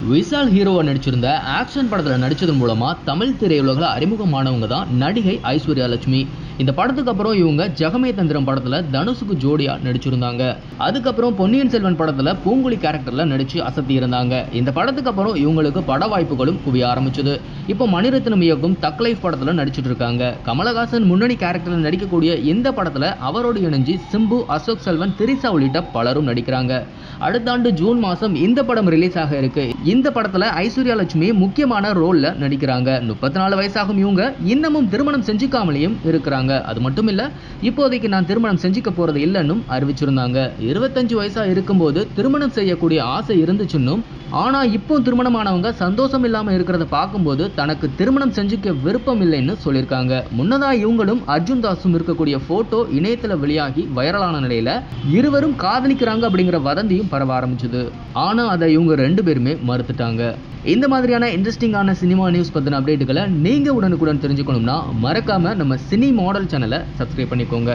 விஷால் ஹீரோவா நடிச்சிருந்த ஆக்ஷன் படத்தில் நடிச்சதன் மூலமா தமிழ் திரையுலகில் அறிமுகமானவங்க தான் நடிகை ஐஸ்வர்யா லட்சுமி. இந்த படத்துக்கு அப்புறம் இவங்க ஜெகமே தந்திரம் படத்துல தனுஷுக்கு ஜோடியா நடிச்சிருந்தாங்க. அதுக்கப்புறம் பொன்னியின் செல்வன் படத்துல பூங்குழி கேரக்டர்ல நடிச்சு அசத்தி இருந்தாங்க. இந்த படத்துக்கு அப்புறம் இவங்களுக்கு பட வாய்ப்புகளும் குவிய ஆரம்பிச்சது. இப்போ மணிரத்னம் இயக்கும் தக் லைஃப் படத்துல நடிச்சிட்டு இருக்காங்க. கமலஹாசன் முன்னணி கேரக்டர்ல நடிக்கக்கூடிய இந்த படத்துல அவரோடு இணைஞ்சு சிம்பு, அசோக் செல்வன், திரிசா உள்ளிட்ட பலரும் நடிக்கிறாங்க. அடுத்த ஆண்டு ஜூன் மாசம் இந்த படம் ரிலீஸ் ஆக இருக்கு. இந்த படத்துல ஐஸ்வர்யா லட்சுமி முக்கியமான ரோல்ல நடிக்கிறாங்க. 34 வயசாகும் இவங்க இன்னமும் திருமணம் செஞ்சுக்காமலேயும் இருக்கிறாங்க. அது மட்டும் இல்ல, இப்போதைக்கு நான் திருமணம் செஞ்சுக்க போறது இல்லைன்னு அறிவிச்சிருந்தாங்க. 25 வயசா இருக்கும்போது திருமணம் செய்யக்கூடிய ஆசை இருந்துச்சுன்னும், ஆனா இப்போ திருமணமானவங்க சந்தோஷம் இல்லாம இருக்கிறத பார்க்கும்போது தனக்கு திருமணம் செஞ்சுக்க விருப்பம் இல்லைன்னு சொல்லியிருக்காங்க. முன்னதா இவங்களும் அர்ஜுன் தாஸும் இருக்கக்கூடிய போட்டோ இணையத்துல வெளியாகி வைரலான நிலையில இருவரும் காதலிக்கிறாங்க அப்படிங்கிற வதந்தியும் பரவ ஆரம்பிச்சது. ஆனா அதை இவங்க 2 பேருமே மறுத்துட்டாங்க. இந்த மாதிரியான இன்ட்ரெஸ்டிங்கான சினிமா நியூஸ் பத்தின அப்டேட்டுகளை நீங்க உடனுக்குடன் தெரிஞ்சுக்கணும்னா மறக்காம நம்ம சினி மாடல் சேனலை சப்ஸ்கிரைப் பண்ணிக்கோங்க.